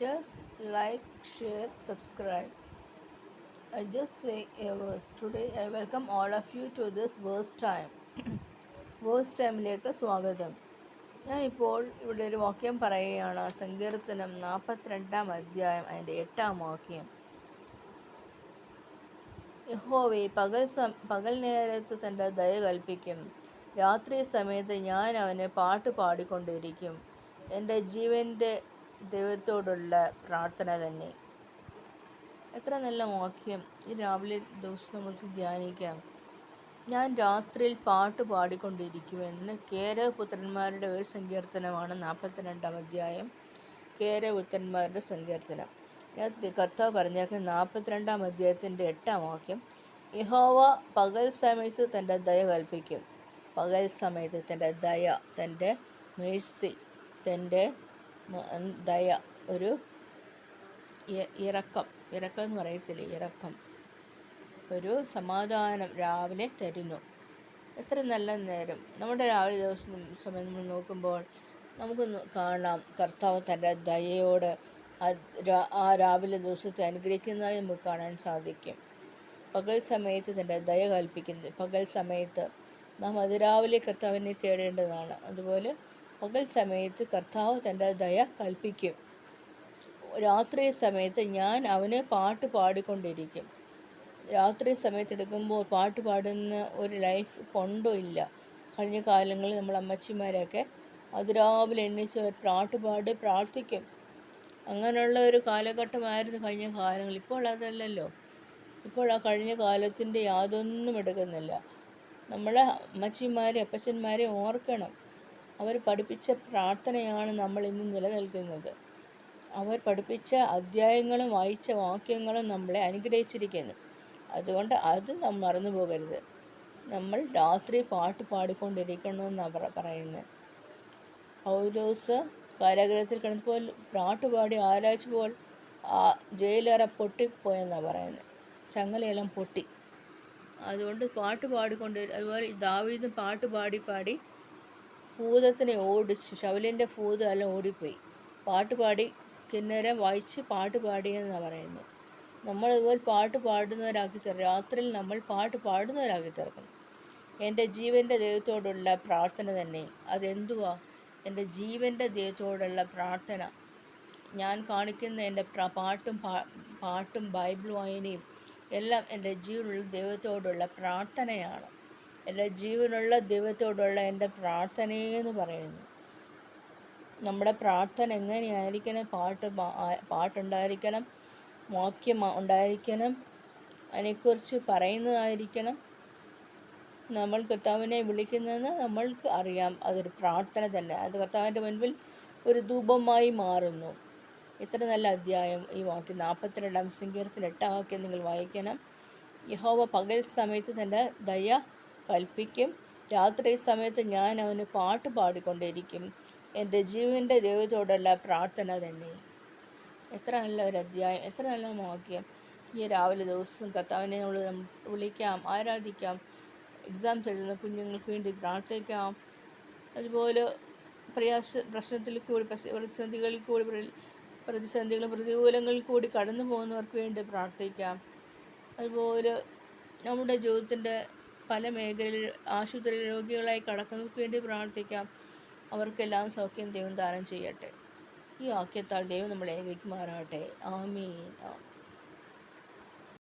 Just like, share, subscribe. I just say a verse. Today I welcome all of you to this verse time. Verse ടൈമിലേക്ക് സ്വാഗതം. ഞാനിപ്പോൾ ഇവിടെ ഒരു വാക്യം പറയുകയാണ്. സങ്കീർത്തനം 42 അധ്യായം അതിൻ്റെ 8 വാക്യം. യഹോവേ, പകൽ നേരത്ത് തൻ്റെ ദയ കൽപ്പിക്കും, രാത്രി സമയത്ത് ഞാൻ അവന് പാട്ട് പാടിക്കൊണ്ടിരിക്കും. എൻ്റെ ജീവൻ്റെ ദൈവത്തോടുള്ള പ്രാർത്ഥന തന്നെ. എത്ര നല്ല വാക്യം! ഈ രാവിലെ ദിവസം നമുക്ക് ധ്യാനിക്കാം. ഞാൻ രാത്രിയിൽ പാട്ട് പാടിക്കൊണ്ടിരിക്കുമെന്ന് കേരപുത്രന്മാരുടെ ഒരു സങ്കീർത്തനമാണ് 42 അധ്യായം. കേരപുത്രന്മാരുടെ സങ്കീർത്തനം. കർത്താവ് പറഞ്ഞേക്കുന്ന 42 അധ്യായത്തിൻ്റെ 8 വാക്യം. യഹോവ പകൽ സമയത്ത് തൻ്റെ ദയ കൽപ്പിക്കും. പകൽ സമയത്ത് തൻ്റെ ദയ, തൻ്റെ മേഴ്സി, തൻ്റെ ദയ, ഒരു ഇറക്കം എന്ന് പറയത്തില്ലേ, ഇറക്കം, ഒരു സമാധാനം രാവിലെ തരുന്നു. എത്ര നല്ല നേരം! നമ്മുടെ രാവിലെ സമയം നമ്മൾ നോക്കുമ്പോൾ നമുക്ക് കാണാം കർത്താവ് തൻ്റെ ദയയോട് ആ രാവിലെ ദിവസത്തെ അനുഗ്രഹിക്കുന്നതായി നമുക്ക് കാണാൻ സാധിക്കും. പകൽ സമയത്ത് തൻ്റെ ദയ കൽപ്പിക്കുന്നത്. പകൽ സമയത്ത് നാം അതിരാവിലെ കർത്താവിനെ തേടേണ്ടതാണ്. അതുപോലെ പകൽ സമയത്ത് കർത്താവ് തൻ്റെ ദയ കൽപ്പിക്കും. രാത്രി സമയത്ത് ഞാൻ അവന് പാട്ട് പാടിക്കൊണ്ടിരിക്കും. രാത്രി സമയത്ത് എടുക്കുമ്പോൾ പാട്ട് പാടുന്ന ഒരു ലൈഫ് കൊണ്ടോ ഇല്ല. കഴിഞ്ഞ കാലങ്ങളിൽ നമ്മൾ അമ്മച്ചിമാരൊക്കെ അതിരാവിലെ എണ്ണിച്ച് പാട്ട് പാടി പ്രാർത്ഥിക്കും. അങ്ങനെയുള്ള ഒരു കാലഘട്ടമായിരുന്നു കഴിഞ്ഞ കാലങ്ങളിൽ. ഇപ്പോൾ അതല്ലല്ലോ. ഇപ്പോൾ ആ കഴിഞ്ഞ കാലത്തിൻ്റെ യാതൊന്നും എടുക്കുന്നില്ല. നമ്മളെ അമ്മച്ചിമാരെ അപ്പച്ചന്മാരെ ഓർക്കണം. അവർ പഠിപ്പിച്ച പ്രാർത്ഥനയാണ് നമ്മൾ ഇന്ന് നിലനിൽക്കുന്നത്. അവർ പഠിപ്പിച്ച അധ്യായങ്ങളും വായിച്ച വാക്യങ്ങളും നമ്മളെ അനുഗ്രഹിച്ചിരിക്കുന്നു. അതുകൊണ്ട് അത് നാം മറന്നു പോകരുത്. നമ്മൾ രാത്രി പാട്ട് പാടിക്കൊണ്ടിരിക്കണമെന്നാണ് പറയുന്നത്. പൗലോസ് കാരാഗൃഹത്തിൽ കിടന്നപ്പോൾ പാട്ടുപാടി ആരാച്ചപ്പോൾ ജയിലറ പൊട്ടിപ്പോയെന്നാണ് പറയുന്നത്. ചങ്ങലയെല്ലാം പൊട്ടി. അതുകൊണ്ട് പാട്ട് പാടിക്കൊണ്ട്, അതുപോലെ ദാവീദും പാട്ട് പാടി ഭൂതത്തിനെ ഓടിച്ച്, ശൗലിൻ്റെ ഭൂതം എല്ലാം ഓടിപ്പോയി. പാട്ടുപാടി കിന്നരം വായിച്ച് പാട്ട് പാടിയെന്നാണ് പറയുന്നത്. നമ്മളിതുപോലെ പാട്ട് പാടുന്നവരാക്കി തീർക്കണം. രാത്രിയിൽ നമ്മൾ പാട്ട് പാടുന്നവരാക്കി തീർക്കണം. എൻ്റെ ജീവൻ്റെ ദൈവത്തോടുള്ള പ്രാർത്ഥന തന്നെ. അതെന്തുവാ? എൻ്റെ ജീവൻ്റെ ദൈവത്തോടുള്ള പ്രാർത്ഥന. ഞാൻ കാണിക്കുന്ന എൻ്റെ പാട്ടും ബൈബിൾ വായനയും എല്ലാം എൻ്റെ ജീവനുള്ള ദൈവത്തോടുള്ള പ്രാർത്ഥനയാണ്. എൻ്റെ ജീവനുള്ള ദൈവത്തോടുള്ള എൻ്റെ പ്രാർത്ഥനയെന്ന് പറയുന്നു. നമ്മുടെ പ്രാർത്ഥന എങ്ങനെയായിരിക്കണം? പാട്ടുണ്ടായിരിക്കണം, വാക്യം ഉണ്ടായിരിക്കണം, അതിനെക്കുറിച്ച് പറയുന്നതായിരിക്കണം. നമ്മൾ കർത്താവിനെ വിളിക്കുന്നതെന്ന് നമ്മൾക്ക് അറിയാം. അതൊരു പ്രാർത്ഥന തന്നെ. അത് കർത്താവിൻ്റെ മുൻപിൽ ഒരു ധൂപമായി മാറുന്നു. ഇത്ര നല്ല അധ്യായം ഈ വാക്യം 42 സങ്കീർത്തനം 8 വാക്യം നിങ്ങൾ വായിക്കണം. യഹോവ പകൽ സമയത്ത് തൻ്റെ ദയ കൽപ്പിക്കും, രാത്രി സമയത്ത് ഞാൻ അവന് പാട്ട് പാടിക്കൊണ്ടിരിക്കും. എൻ്റെ ജീവൻ്റെ ദൈവത്തോടുള്ള പ്രാർത്ഥന തന്നെ. എത്ര നല്ല ഒരു അധ്യായം, എത്ര നല്ല വാക്യം! ഈ രാവിലെ ദിവസം കർത്താവിനെ നമ്മൾ വിളിക്കാം, ആരാധിക്കാം. എക്സാംസ് എഴുതുന്ന കുഞ്ഞുങ്ങൾക്ക് വേണ്ടി പ്രാർത്ഥിക്കാം. അതുപോലെ പ്രശ്നത്തിൽ കൂടി, പ്രതിസന്ധികളും പ്രതികൂലങ്ങളിൽ കൂടി കടന്നു പോകുന്നവർക്ക് വേണ്ടി പ്രാർത്ഥിക്കാം. അതുപോലെ നമ്മുടെ ജീവിതത്തിൻ്റെ പല മേഖലയിൽ ആശുപത്രി രോഗികളായി കിടക്കുന്നവർക്ക് വേണ്ടി പ്രാർത്ഥിക്കാം. അവർക്കെല്ലാം സൗഖ്യം ദൈവം ദാനം ചെയ്യട്ടെ. ഈ വാക്യത്താൽ ദൈവം നമ്മളെ ഏകീകരിക്കുമാറാകട്ടെ. ആമീൻ.